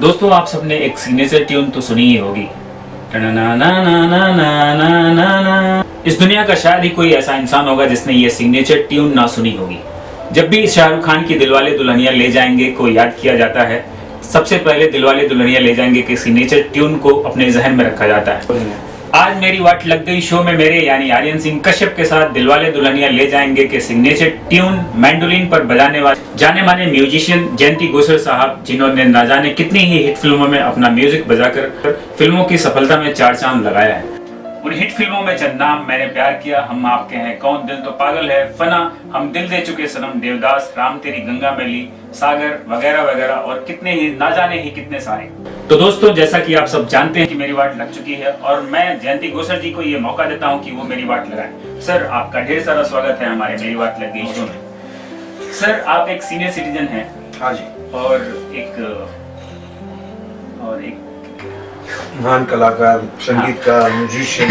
दोस्तों आप सबने एक सिग्नेचर ट्यून तो सुनी ही होगी, ना ना ना ना ना ना ना ना। इस दुनिया का शायद ही कोई ऐसा इंसान होगा जिसने ये सिग्नेचर ट्यून ना सुनी होगी। जब भी शाहरुख खान की दिलवाले दुल्हनिया ले जाएंगे को याद किया जाता है, सबसे पहले दिलवाले दुल्हनिया ले जाएंगे के सिग्नेचर ट्यून को अपने जहन में रखा जाता है। आज मेरी वाट लग गई शो में मेरे यानी आर्यन सिंह कश्यप के साथ दिलवाले दुल्हनिया ले जाएंगे के सिग्नेचर ट्यून मैंडोलिन पर बजाने वाले जाने माने म्यूजिशियन जयंती गोसल साहब, जिन्होंने न जाने कितनी ही हिट फिल्मों में अपना म्यूजिक बजाकर फिल्मों की सफलता में चार चांद लगाया है। उन हिट फिल्मों में चंद नाम: मैंने प्यार किया, हम आपके हैं, कौन दिल तो पागल है, फना, हम दिल दे चुके सनम, देवदास, राम तेरी गंगा मैली, सागर वगैरह वगैरह और कितने ही ना जाने ही कितने सारे। तो दोस्तों, जैसा कि आप सब जानते हैं कि मेरी वाट लग चुकी है और मैं जयंती गोसल जी को ये मौका देता हूं कि वो मेरी वाट लगाएं। सर, आपका ढेर सारा स्वागत है हमारे मेरी वाट लग गई शो में। सर, आप एक सीनियर सिटीजन हैं। हाँ जी। और एक महान कलाकार, संगीतकार, म्यूजिशियन।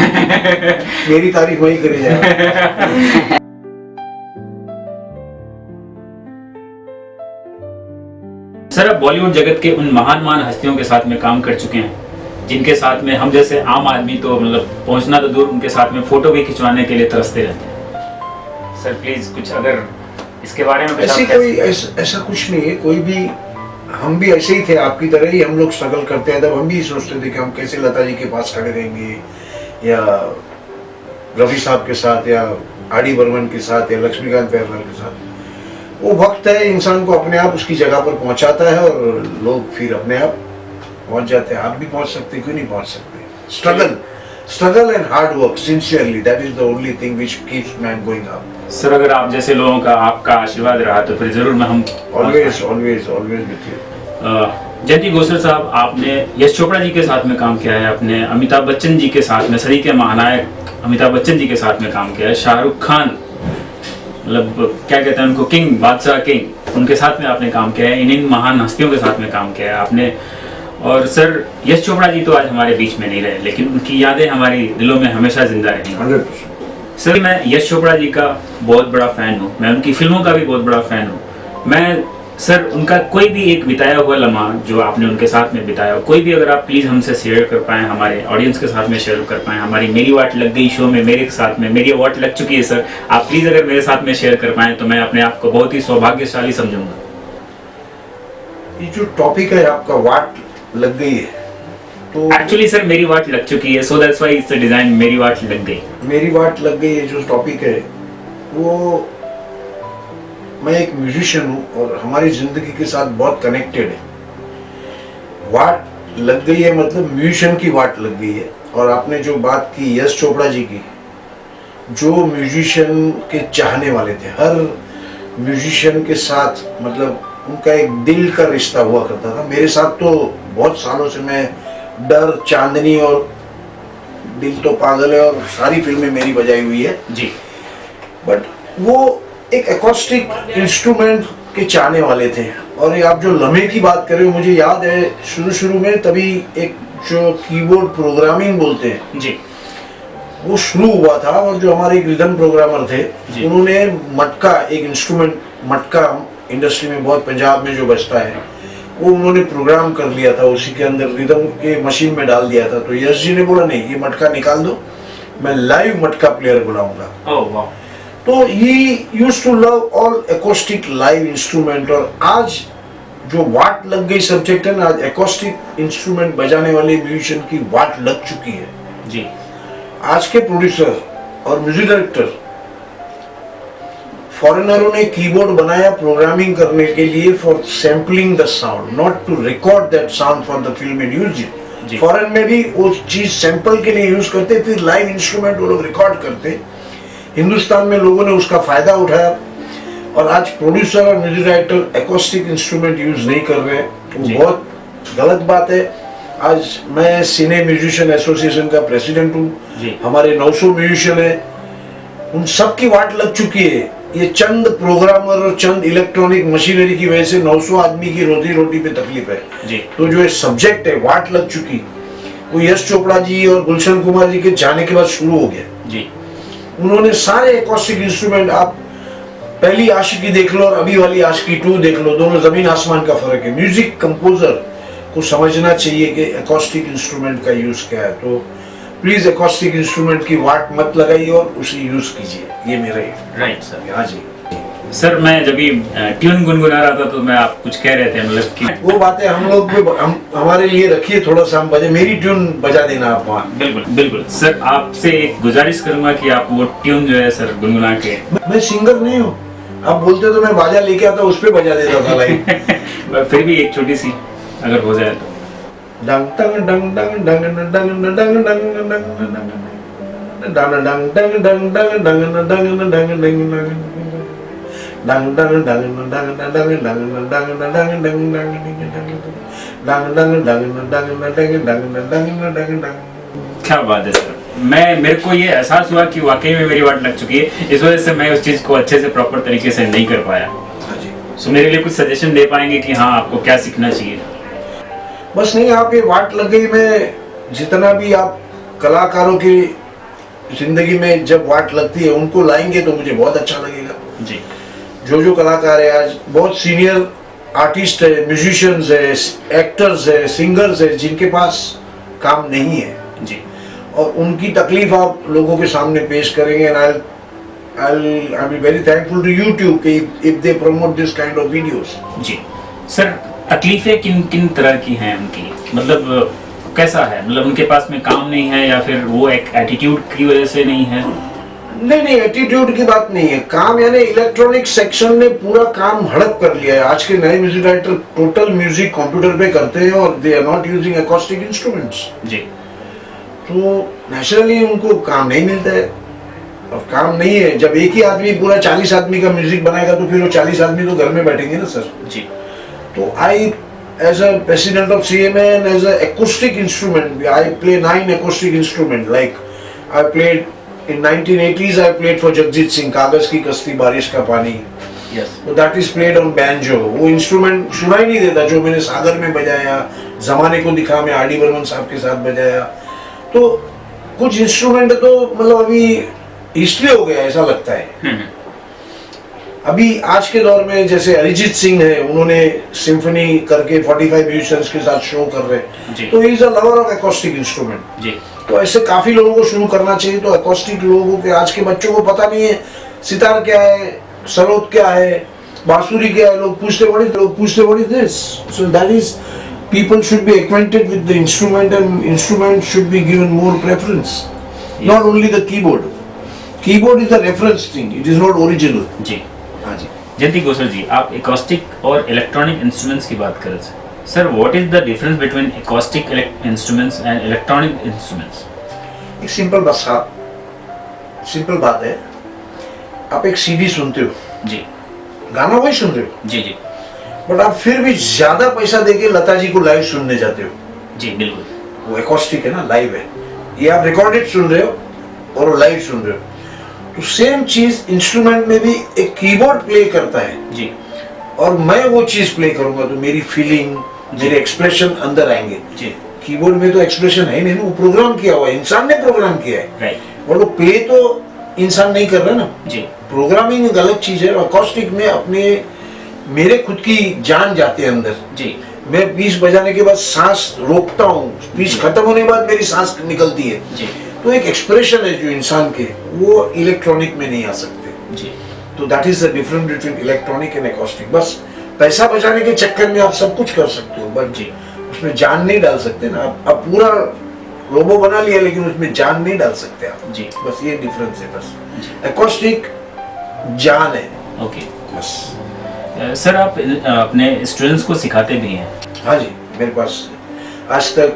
मेरी तारीफ वही करी जाए। सर, आप बॉलीवुड जगत के उन महान हस्तियों के साथ में काम कर चुके हैं जिनके साथ में हम जैसे आम आदमी तो मतलब पहुंचना तो दूर, उनके साथ में फोटो भी खिंचवाने के लिए तरसते रहते हैं। सर प्लीज कुछ अगर इसके बारे में ऐसा कुछ नहीं है। कोई भी, हम भी ऐसे ही थे, आपकी तरह ही हम लोग स्ट्रगल करते हैं। तब हम भी सोचते थे कि हम कैसे लता जी के पास खड़े रहेंगे या रवि साहब के साथ या आर.डी. बर्मन के साथ या लक्ष्मीकांत प्यारेलाल के साथ। वो वक्त है, इंसान को अपने आप उसकी जगह पर पहुंचाता है और लोग फिर अपने आप पहुंच जाते हैं। आप भी पहुंच सकते, क्यों नहीं पहुंच सकते? Struggle and hard work sincerely, that is the only thing which keeps man going up. Sir, अगर आप जैसे लोगों का आपका आशीर्वाद रहा तो फिर जरूर हम ऑलवेज विद यू। जयंती गोसल साहब, आपने यश चोपड़ा जी के साथ में काम किया है, आपने अमिताभ बच्चन जी के साथ में, सदी के महानायक अमिताभ बच्चन जी के साथ में काम किया है, शाहरुख खान मतलब क्या कहते हैं उनको, किंग, बादशाह किंग, उनके साथ में आपने काम किया है। इन महान हस्तियों के साथ में काम किया है आपने। और सर, यश चोपड़ा जी तो आज हमारे बीच में नहीं रहे, लेकिन उनकी यादें हमारी दिलों में हमेशा जिंदा रहेंगी। 100%। सर, मैं यश चोपड़ा जी का बहुत बड़ा फैन हूँ, मैं उनकी फिल्मों का भी बहुत बड़ा फैन हूँ। मैं सर, उनका कोई भी एक बिताया हुआ लम्हा जो आपने उनके साथ में बिताया हो, कोई भी अगर आप प्लीज हमसे शेयर कर पाएं, हमारे ऑडियंस के साथ में शेयर कर पाएं, हमारी मेरी वाट लग गई शो में मेरे साथ में, मेरी वाट लग चुकी है सर, आप प्लीज अगर मेरे साथ में शेयर कर पाएं तो मैं अपने आप को बहुत ही सौभाग्यशाली समझूंगा। ये जो टॉपिक है आपका, वाट लग गई है, तो एक्चुअली सर मेरी वाट लग चुकी है, so that's why it's the design मेरी वाट लग गई। मेरी वाट लग गई है जो टॉपिक है वो, मैं एक म्यूजिशियन हूँ और हमारी जिंदगी के साथ बहुत कनेक्टेड है। वाट लग गई है मतलब म्यूजिशियन की वाट लग गई है। और आपने जो बात की यश चोपड़ा जी की, जो म्यूजिशियन के चाहने वाले थे, हर म्यूजिशियन के साथ मतलब उनका एक दिल का रिश्ता हुआ करता था। मेरे साथ तो बहुत सालों से मैं डर, चांदनी और दिल तो पागल है और सारी फिल्में मेरी बजाई हुई है जी। बट वो एक एकॉस्टिक इंस्ट्रूमेंट के चाहने वाले थे। और ये आप जो लम्हे की बात कर रहे हो, मुझे याद है शुरू में तभी एक जो कीबोर्ड प्रोग्रामिंग बोलते हैं जी, वो शुरू हुआ था। और जो हमारे एक रिदम प्रोग्रामर थे, उन्होंने मटका, एक इंस्ट्रूमेंट मटका इंडस्ट्री में बहुत पंजाब में जो बजता है, वो उन्होंने प्रोग्राम कर लिया था, उसी के अंदर रिदम के मशीन में डाल दिया था। तो यश जी ने बोला नहीं, ये मटका निकाल दो, मैं लाइव मटका प्लेयर बुलाऊंगा। ओह वाह। तो he used to love all acoustic live instrument। और आज जो वाट लग गई सब्जेक्ट है ना, आज acoustic इंस्ट्रूमेंट बजाने वाले म्यूजिशियन की वाट लग चुकी है जी। आज के प्रोड्यूसर और म्यूजिक डायरेक्टर, फॉरेनरों ने कीबोर्ड बनाया प्रोग्रामिंग करने के लिए, for sampling the sound, not to record that sound for the film and use it. Foreign में भी वो चीज सैंपल के लिए यूज करते, फिर लाइव इंस्ट्रूमेंट वो लोग रिकॉर्ड करते। हिंदुस्तान में लोगों ने उसका फायदा उठाया और आज प्रोड्यूसर और music director acoustic instrument use नहीं कर रहे हैं, वो बहुत गलत बात है। आज मैं सिने म्यूजिशियन एसोसिएशन का प्रेसिडेंट हूँ, हमारे 900 म्यूजिशियन है, उन सब की वाट लग चुकी है। ये चंद प्रोग्रामर और चंद इलेक्ट्रॉनिक मशीनरी की वजह से 900 आदमी की रोजी रोटी पे तकलीफ है जी। तो जो ये सब्जेक्ट है वाट लग चुकी, वो यश चोपड़ा जी और गुलशन कुमार जी के जाने के बाद शुरू हो गया जी। उन्होंने सारे एकॉस्टिक इंस्ट्रूमेंट, आप पहली आशिकी देख लो और अभी वाली आशिकी 2 देख लो, दोनों जमीन आसमान का फर्क है। म्यूजिक कंपोजर को समझना चाहिए कि एकॉस्टिक इंस्ट्रूमेंट का यूज क्या है। तो प्लीज एकॉस्टिक इंस्ट्रूमेंट की वाट मत लगाइए और उसे यूज कीजिए, ये मेरा राइट सर। हाँ जी सर मैं जब भी ट्यून गुनगुना रहा था तो मैं आप कुछ कह रहे थे, मतलब कि वो बातें हम लोग पे हम हमारे लिए रखिए, थोड़ा सा हम बजे मेरी ट्यून बजा देना आप वहाँ। बिल्कुल बिल्कुल सर, आपसे एक गुजारिश करूंगा कि आप वो ट्यून जो है सर गुनगुना के। मैं सिंगर नहीं हूँ, आप बोलते तो मैं बाजा लेके आता उस पे बजा देता था लाइन। फिर भी एक छोटी सी अगर हो जाए तो। डंग टंग डंग डंग डंग डंग डंग डंग डंग क्या बात है सर, मेरे को ये एहसास हुआ कि वाकई में मेरी वाट लग चुकी है, इस वजह से मैं उस चीज को अच्छे से प्रॉपर तरीके से नहीं कर पाया। सो मेरे लिए कुछ सजेशन दे पाएंगे कि हाँ आपको क्या सीखना चाहिए? बस नहीं, आप ये वाट लग गई में जितना भी आप कलाकारों की जिंदगी में जब वाट लगती है उनको लाएंगे तो मुझे बहुत अच्छा लगेगा जी। जो कलाकार है आज बहुत सीनियर आर्टिस्ट है, म्यूजिशियंस है, एक्टर्स है, सिंगर्स है जिनके पास काम नहीं है जी, और उनकी तकलीफ आप लोगों के सामने पेश करेंगे। And I'll be very thankful to YouTube if they promote this kind of videos. जी सर, तकलीफें किन किन तरह की हैं उनकी, मतलब कैसा है, मतलब उनके पास में काम नहीं है या फिर वो एक एटीट्यूड की वजह से नहीं है? नहीं, एटीट्यूड की बात नहीं है, काम यानी इलेक्ट्रॉनिक सेक्शन ने पूरा काम हड़प कर लिया है। आज के नए music director total music computer पे करते हैं और they are not using acoustic instruments जी। तो नेचुरली उनको काम नहीं मिलता है और काम नहीं है। जब एक ही आदमी पूरा 40 आदमी का म्यूजिक बनाएगा तो फिर वो 40 आदमी तो घर में बैठेंगे ना सर जी। तो आई as a president of CMA and as a acoustic instrument I play 9 acoustic instrument, like I played in 1980s I played for Jagjit Singh कागज की कश्ती बारिश का पानी, तो that is played on banjo। वो इंस्ट्रूमेंट सुनाई नहीं देता जो मैंने सागर में बजाया, जमाने को दिखा में आर डी बर्मन साहब के साथ बजाया। तो कुछ इंस्ट्रूमेंट तो मतलब अभी हिस्ट्री हो गया ऐसा लगता है। अभी आज के दौर में जैसे अरिजीत सिंह है, उन्होंने सिम्फनी करके 45 म्यूजिशियंस के साथ शो कर रहे हैं, तो he is a lover of acoustic instrument जी। तो ऐसे काफी लोगों को शुरू करना चाहिए। तो एकॉस्टिक लोगों के आज के बच्चों को पता नहीं है सितार क्या है, सरोद क्या है, बांसुरी क्या है, लोग पूछते what is this. So that is people should be acquainted with the instrument and instrument should be given more preference, not only the keyboard is the reference thing, it is not original जी। हाँ जी। जयंती कौशल जी, आप acoustic और electronic instruments की बात कर रहे थे sir, what is the difference between acoustic instruments and electronic instruments? एक simple बात है, आप एक सीडी सुनते हो जी, गाना वही सुन रहे हो जी जी, बट आप फिर भी ज्यादा पैसा देके लता जी को लाइव सुनने जाते हो। जी बिल्कुल, वो एकॉस्टिक है ना, लाइव है। ये आप रिकॉर्डेड सुन रहे हो और लाइव सुन रहे हो, तो सेम चीज इंस्ट्रूमेंट में भी एक कीबोर्ड प्ले करता है जी, और मैं वो चीज प्ले करूंगा तो मेरी फीलिंग, मेरे एक्सप्रेशन अंदर आएंगे जी। कीबोर्ड में तो एक्सप्रेशन है नहीं ना, वो प्रोग्राम किया हुआ है, इंसान ने प्रोग्राम किया है, राइट। और वो प्ले तो इंसान नहीं कर रहा ना जी। प्रोग्रामिंग एक अलग चीज है। एकॉस्टिक में अपने मेरे खुद की जान जाती है अंदर जी। मैं पीस बजाने के बाद सांस रोकता हूँ, पीस खत्म होने के बाद मेरी सांस निकलती है जी। तो एक एक्सप्रेशन है जो इंसान के, वो इलेक्ट्रॉनिक में नहीं आ सकते जी। तो that is the difference between electronic and acoustic. बस पैसा बचाने के चक्कर में आप सब कुछ कर सकते हो बट जी, उसमें जान नहीं डाल सकते ना। आप पूरा रोबो बना लिया लेकिन उसमें जान नहीं डाल सकते आप जी। बस ये डिफरेंस है। बस एकॉस्टिक जान है। ओके बस। सर आप अपने स्टूडेंट्स को सिखाते भी हैं? हाँ जी, मेरे पास आज तक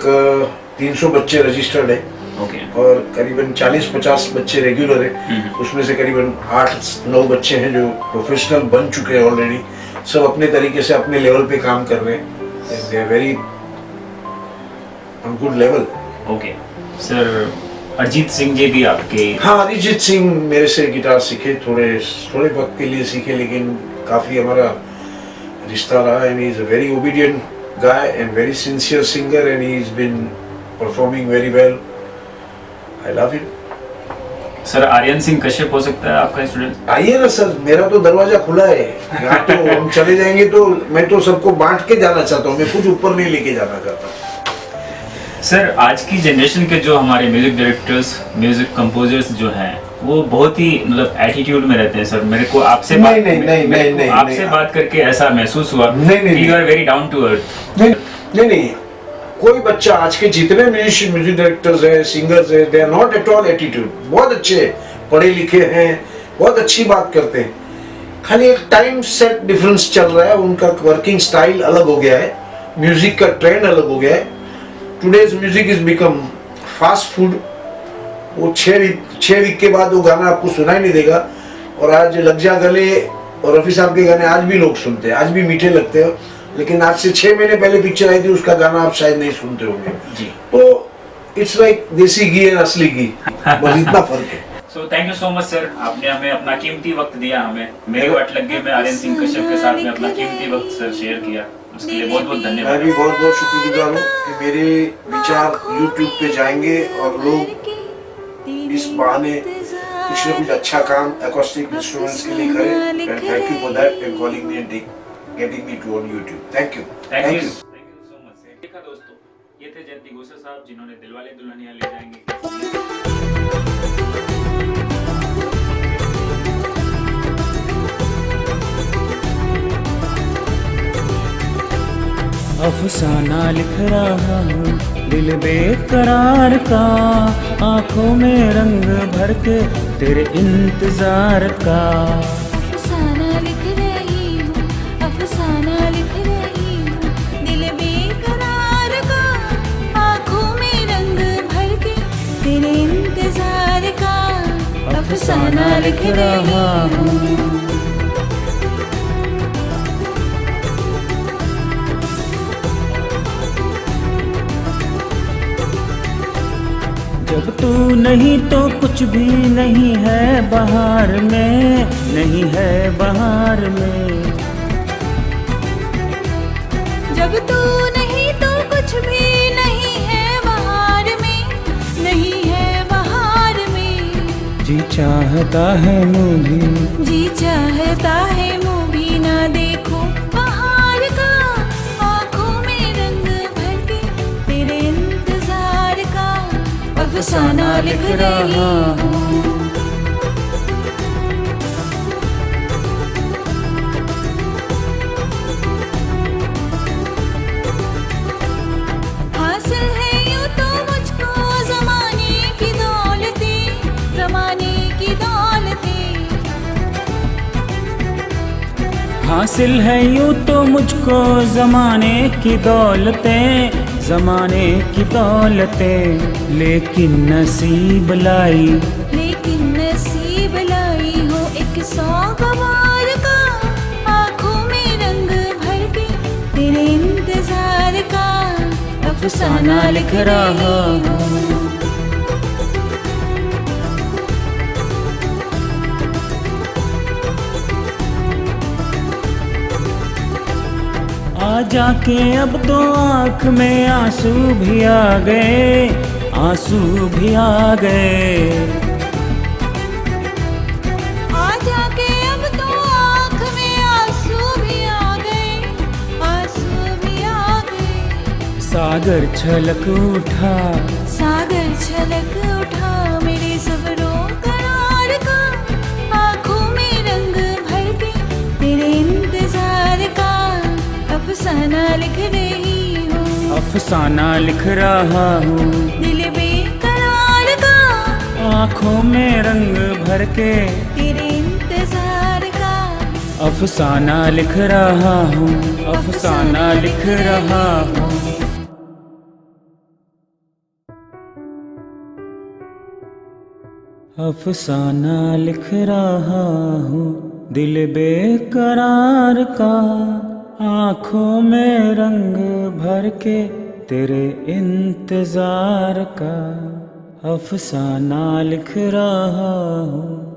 300 बच्चे रजिस्टर्ड है ओके, और करीबन 40-50 बच्चे रेगुलर है। उसमें से करीबन 8-9 बच्चे हैं जो प्रोफेशनल बन चुके हैं ऑलरेडी। सब अपने तरीके से अपने लेवल पे काम कर रहे हैं, they are very on good level. Okay sir, Arijit Singh ji भी आपके? हाँ, अरिजीत सिंह मेरे से गिटार सीखे, थोड़े वक्त के लिए सीखे लेकिन काफी हमारा रिश्ता रहा। And he is a very obedient guy and very sincere singer and he is been performing very well. I love him. Sir Aryan Singh Kashyap हो सकता है आपका स्टूडेंट? आइए ना सर, मेरा तो दरवाजा खुला है। यहाँ तो हम चले जाएंगे तो मैं तो सबको बांट के जाना चाहता हूँ, मैं कुछ ऊपर नहीं लेके जाना चाहता। सर आज की जनरेशन के जो हमारे म्यूजिक डायरेक्टर्स, म्यूजिक कंपोजर्स जो हैं वो बहुत ही मतलब एटीट्यूड में रहते हैं सर। मेरे को आपसे आपसे बात करके ऐसा महसूस हुआ कि you are very down to earth. नहीं, कोई बच्चा, आज के जितने म्यूजिक डायरेक्टर्स हैं, सिंगर्स हैं, they are not at all attitude. बहुत अच्छे पढ़े लिखे हैं, बहुत अच्छी बात करते हैं, खाली एक टाइम सेट डिफरेंस चल रहा है, उनका वर्किंग स्टाइल अलग हो गया है, म्यूजिक का ट्रेंड अलग हो गया है। Today's music is become fast food. वो 6 वीक के बाद वो गाना आपको सुनाई नहीं देगा। और आज लग जा गले और रफी साहब के गाने आज भी लोग सुनते हैं, आज भी मीठे लगते हैं, लेकिन आज से 6 महीने पहले पिक्चर आई थी, उसका गाना आप शायद नहीं सुनते होंगे जी। तो इट्स लाइक देसी घी और असली घी, बस इतना फर्क है। So thank you so much sir, आपने हमें अपना कीमती वक्त दिया। हमें मेरी वाट लग गई, मैं आर्यन सिंह कश्यप के साथ में अपना कीमती वक्त सर शेयर किया, उसके लिए बहुत बहुत मैं धन्यवाद। भी बहुत बहुत शुक्रगुजार हूँ कि मेरे विचार यूट्यूब पे जाएंगे और लोग इस बहाने कुछ न कुछ अच्छा काम एकॉस्टिक इंस्ट्रूमेंट्स के लिए करें। And thank you for that and calling me and getting me to on YouTube. Thank you so much. देखा दोस्तों, ये थे जयंती गोसा साहब जिन्होंने दिलवाले दुल्हनिया ले जाएंगे। अफसाना लिख रहा हूँ दिल बेकरार का, आंखों में रंग भर के तेरे इंतजार का। अफसाना लिख रही हूँ, अफसाना लिख रही हूँ, दिल बेकरार का, आंखों में रंग भर के तेरे इंतजार का। अफसाना लिख रहा हूँ। जब तू नहीं तो कुछ भी नहीं है बहार में, नहीं है बहार में। जब तू नहीं तो कुछ भी नहीं है बहार में, नहीं है बहार में। जी चाहता है मुँह भी, जी चाहता है मुँह भी ना देखो बहार का, आँखों में रंग भर के तेरे इंतजार का। अफसाना लिख रही हूँ। हासिल है यूं तो मुझको ज़माने की दौलतें, ज़माने की दौलतें। हासिल है यूं तो मुझको ज़माने की दौलतें, ज़माने की दौलतें। लेकिन नसीब लाई, लेकिन नसीब लाई हो एक सौगवार का, आँखों में रंग भर के तेरे इंतजार का। अफसाना लिख रहा हूँ। आ जाके अब तो आँख में आंसू भी आ गए, आंसू भी आ गए। आ जाके अब तो आँख में आंसू भी आ गए, आंसू भी आ गए। सागर छलक उठा, सागर छलक उठा मेरे सब्रों करार का, आँखों में रंग भर के तेरे इंतजार का। अफसाना लिख रही हूँ, अफसाना लिख रहा हूँ, दिल बेकरार का, आँखों में रंग भर के तेरे इंतजार का। अफसाना लिख रहा हूँ, अफसाना लिख रहा हूँ। अफसाना लिख रहा हूँ दिल बेकरार का, आँखों में रंग भर के तेरे इंतजार का। अफसाना लिख रहा हूँ।